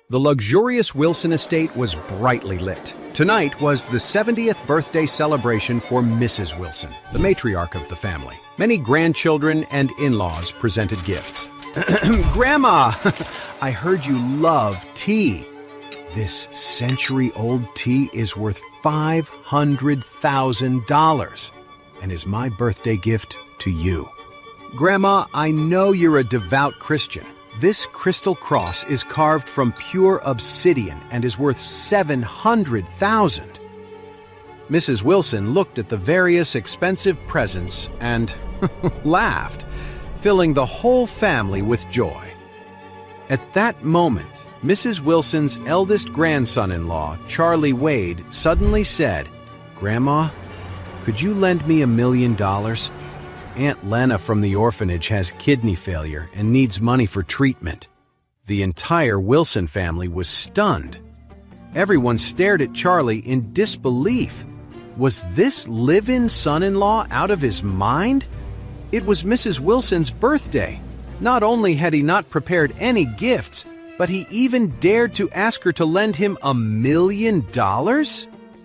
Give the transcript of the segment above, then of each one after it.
The luxurious Wilson estate was brightly lit. Tonight was the 70th birthday celebration for Mrs. Wilson, the matriarch of the family. Many grandchildren and in-laws presented gifts. Grandma, I heard you love tea. This century-old tea is worth $500,000 and is my birthday gift to you. Grandma, I know you're a devout Christian. This crystal cross is carved from pure obsidian and is worth $700,000. Mrs. Wilson looked at the various expensive presents and laughed, filling the whole family with joy. At that moment, Mrs. Wilson's eldest grandson-in-law, Charlie Wade, suddenly said, "Grandma, could you lend me $1 million? Aunt Lena from the orphanage has kidney failure and needs money for treatment." The entire Wilson family was stunned. Everyone stared at Charlie in disbelief. Was this live-in son-in-law out of his mind? It was Mrs. Wilson's birthday. Not only had he not prepared any gifts, but he even dared to ask her to lend him $1 million?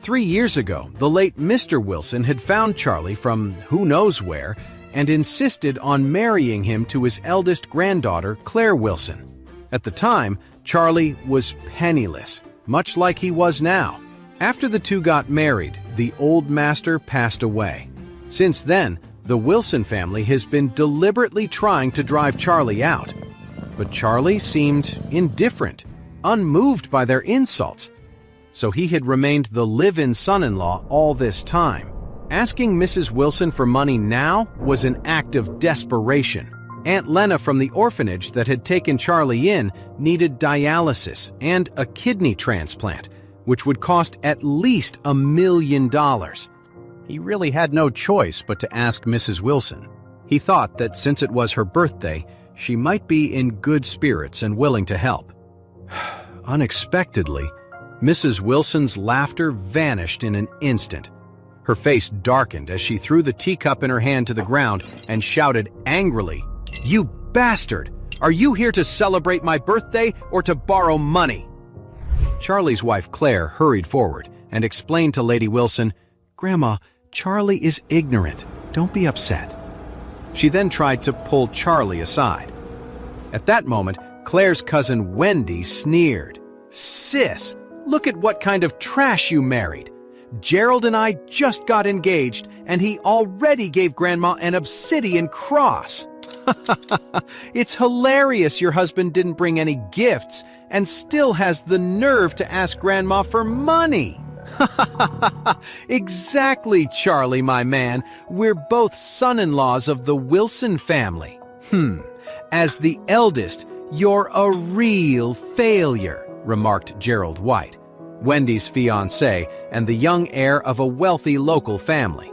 3 years ago, the late Mr. Wilson had found Charlie from who knows where and insisted on marrying him to his eldest granddaughter, Claire Wilson. At the time, Charlie was penniless, much like he was now. After the two got married, the old master passed away. Since then, the Wilson family has been deliberately trying to drive Charlie out. But Charlie seemed indifferent, unmoved by their insults. So he had remained the live-in son-in-law all this time. Asking Mrs. Wilson for money now was an act of desperation. Aunt Lena from the orphanage that had taken Charlie in needed dialysis and a kidney transplant, which would cost at least $1 million. He really had no choice but to ask Mrs. Wilson. He thought that since it was her birthday, she might be in good spirits and willing to help. Unexpectedly, Mrs. Wilson's laughter vanished in an instant. Her face darkened as she threw the teacup in her hand to the ground and shouted angrily, "You bastard! Are you here to celebrate my birthday or to borrow money?" Charlie's wife Claire hurried forward and explained to Lady Wilson, "Grandma, Charlie is ignorant. Don't be upset." She then tried to pull Charlie aside. At that moment, Claire's cousin Wendy sneered, "Sis, look at what kind of trash you married. Gerald and I just got engaged, and he already gave Grandma an obsidian cross." "It's hilarious your husband didn't bring any gifts and still has the nerve to ask Grandma for money." "Exactly, Charlie, my man. We're both son-in-laws of the Wilson family." As the eldest, you're a real failure," remarked Gerald White, Wendy's fiancé and the young heir of a wealthy local family.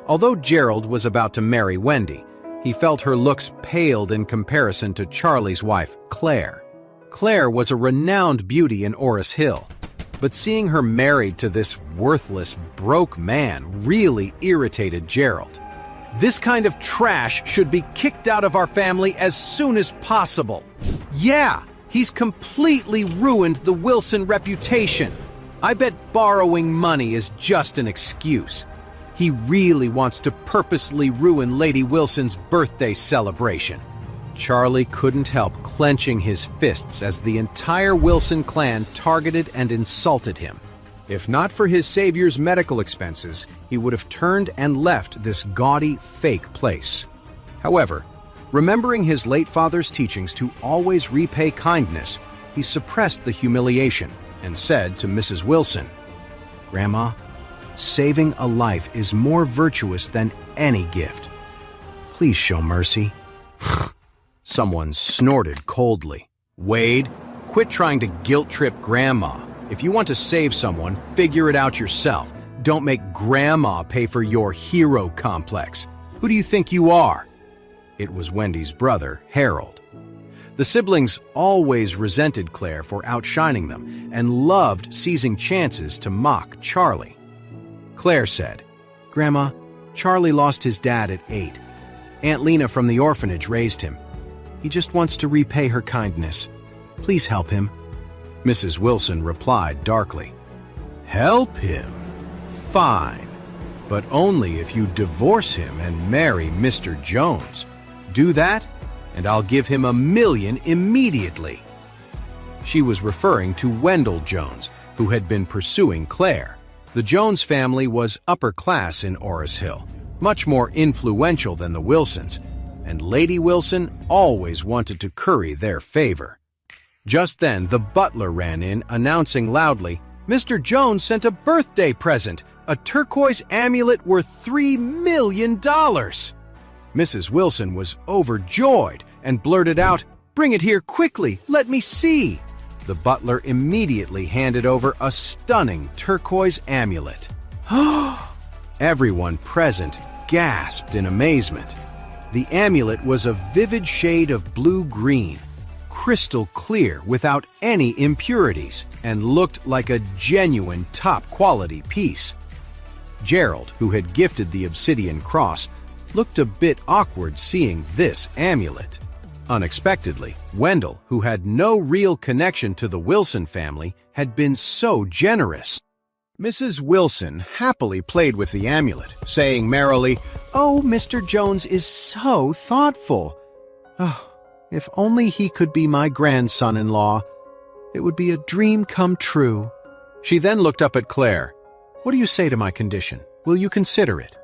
Although Gerald was about to marry Wendy, he felt her looks paled in comparison to Charlie's wife, Claire. Claire was a renowned beauty in Oris Hill, but seeing her married to this worthless, broke man really irritated Gerald. "This kind of trash should be kicked out of our family as soon as possible. Yeah, he's completely ruined the Wilson reputation. I bet borrowing money is just an excuse. He really wants to purposely ruin Lady Wilson's birthday celebration." Charlie couldn't help clenching his fists as the entire Wilson clan targeted and insulted him. If not for his savior's medical expenses, he would have turned and left this gaudy, fake place. However, remembering his late father's teachings to always repay kindness, he suppressed the humiliation and said to Mrs. Wilson, "Grandma, saving a life is more virtuous than any gift. Please show mercy." Someone snorted coldly. "Wade, quit trying to guilt-trip Grandma. If you want to save someone, figure it out yourself. Don't make Grandma pay for your hero complex. Who do you think you are?" It was Wendy's brother, Harold. The siblings always resented Claire for outshining them and loved seizing chances to mock Charlie. Claire said, "Grandma, Charlie lost his dad at 8. Aunt Lena from the orphanage raised him. He just wants to repay her kindness. Please help him." Mrs. Wilson replied darkly. Help him? Fine, but only if you divorce him and marry Mr. Jones. Do that, and I'll give him $1 million immediately. She was referring to Wendell Jones, who had been pursuing Claire. The Jones family was upper class in Orris Hill, much more influential than the Wilsons, and Lady Wilson always wanted to curry their favor. Just then, the butler ran in, announcing loudly, Mr. Jones sent a birthday present, a turquoise amulet worth $3 million. Mrs. Wilson was overjoyed and blurted out, Bring it here quickly, let me see. The butler immediately handed over a stunning turquoise amulet. Everyone present gasped in amazement. The amulet was a vivid shade of blue-green, crystal clear without any impurities, and looked like a genuine top-quality piece. Gerald, who had gifted the obsidian cross, looked a bit awkward seeing this amulet. Unexpectedly, Wendell, who had no real connection to the Wilson family, had been so generous. Mrs. Wilson happily played with the amulet, saying merrily, Oh, Mr. Jones is so thoughtful. Oh, if only he could be my grandson-in-law. It would be a dream come true. She then looked up at Claire. What do you say to my condition? Will you consider it?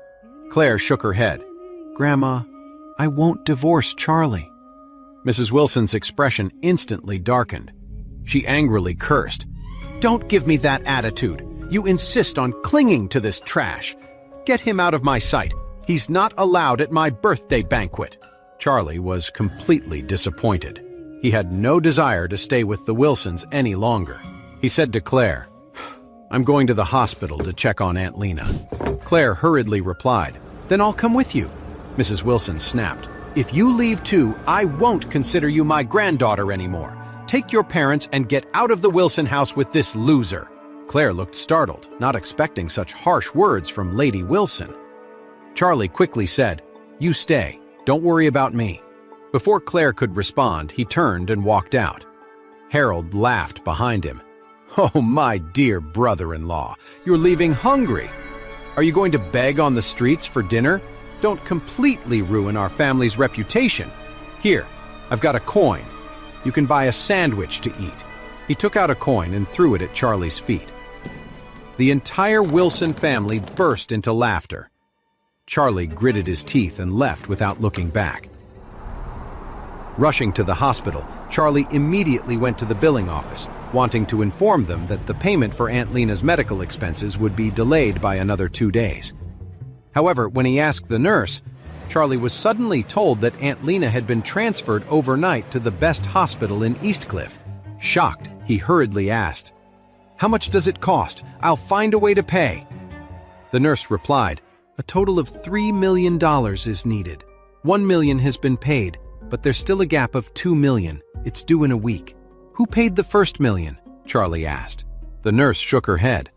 Claire shook her head. Grandma, I won't divorce Charlie. Mrs. Wilson's expression instantly darkened. She angrily cursed. Don't give me that attitude. You insist on clinging to this trash. Get him out of my sight. He's not allowed at my birthday banquet. Charlie was completely disappointed. He had no desire to stay with the Wilsons any longer. He said to Claire, I'm going to the hospital to check on Aunt Lena. Claire hurriedly replied, Then I'll come with you. Mrs. Wilson snapped, If you leave too, I won't consider you my granddaughter anymore. Take your parents and get out of the Wilson house with this loser. Claire looked startled, not expecting such harsh words from Lady Wilson. Charlie quickly said, You stay. Don't worry about me. Before Claire could respond, he turned and walked out. Harold laughed behind him. Oh, my dear brother-in-law, you're leaving hungry. Are you going to beg on the streets for dinner? Don't completely ruin our family's reputation. Here, I've got a coin. You can buy a sandwich to eat. He took out a coin and threw it at Charlie's feet. The entire Wilson family burst into laughter. Charlie gritted his teeth and left without looking back. Rushing to the hospital, Charlie immediately went to the billing office, wanting to inform them that the payment for Aunt Lena's medical expenses would be delayed by another 2 days. However, when he asked the nurse, Charlie was suddenly told that Aunt Lena had been transferred overnight to the best hospital in Eastcliff. Shocked, he hurriedly asked, How much does it cost? I'll find a way to pay. The nurse replied, A total of $3 million is needed. $1 million has been paid, but there's still a gap of $2 million. It's due in a week. Who paid the first $1 million? Charlie asked. The nurse shook her head.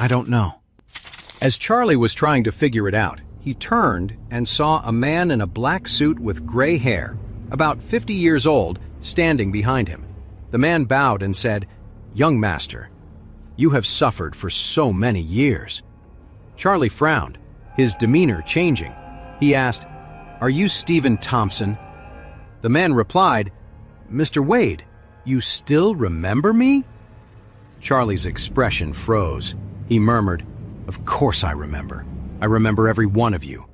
I don't know. As Charlie was trying to figure it out, he turned and saw a man in a black suit with gray hair, about 50 years old, standing behind him. The man bowed and said, Young master, you have suffered for so many years. Charlie frowned, his demeanor changing. He asked, Are you Stephen Thompson? The man replied, Mr. Wade, you still remember me? Charlie's expression froze. He murmured, Of course I remember. I remember every one of you.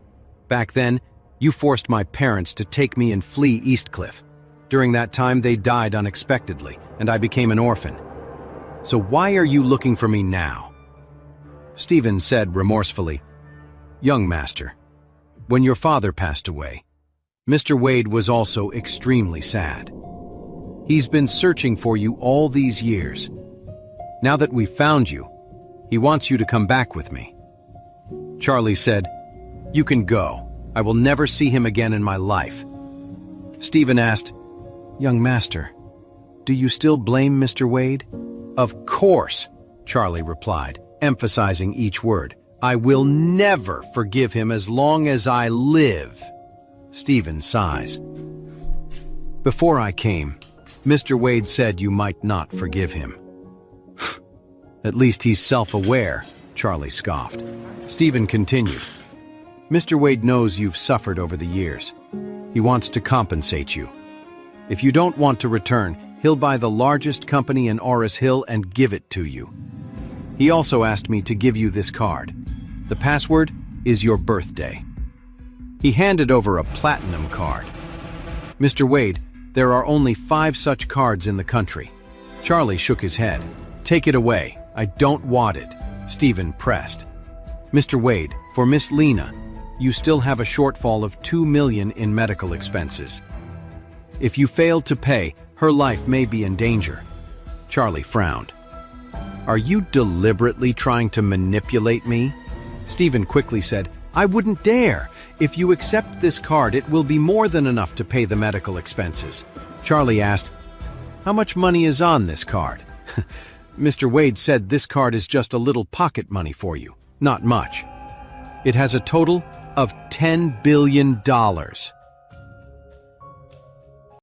Back then, you forced my parents to take me and flee Eastcliff. During that time, they died unexpectedly, and I became an orphan. So why are you looking for me now? Stephen said remorsefully, Young master, when your father passed away, Mr. Wade was also extremely sad. He's been searching for you all these years. Now that we've found you, he wants you to come back with me. Charlie said, You can go. I will never see him again in my life. Stephen asked, Young master, do you still blame Mr. Wade? Of course, Charlie replied, emphasizing each word. I will never forgive him as long as I live. Stephen sighs. Before I came, Mr. Wade said you might not forgive him. At least he's self-aware, Charlie scoffed. Stephen continued. Mr. Wade knows you've suffered over the years. He wants to compensate you. If you don't want to return, he'll buy the largest company in Oris Hill and give it to you. He also asked me to give you this card. The password is your birthday. He handed over a platinum card. Mr. Wade, there are only 5 such cards in the country. Charlie shook his head. Take it away. I don't want it. Stephen pressed. Mr. Wade, for Miss Lena, you still have a shortfall of $2 million in medical expenses. If you fail to pay, her life may be in danger. Charlie frowned. Are you deliberately trying to manipulate me? Stephen quickly said, I wouldn't dare. If you accept this card, it will be more than enough to pay the medical expenses. Charlie asked, how much money is on this card? Mr. Wade said this card is just a little pocket money for you, not much. It has a total of $10 billion.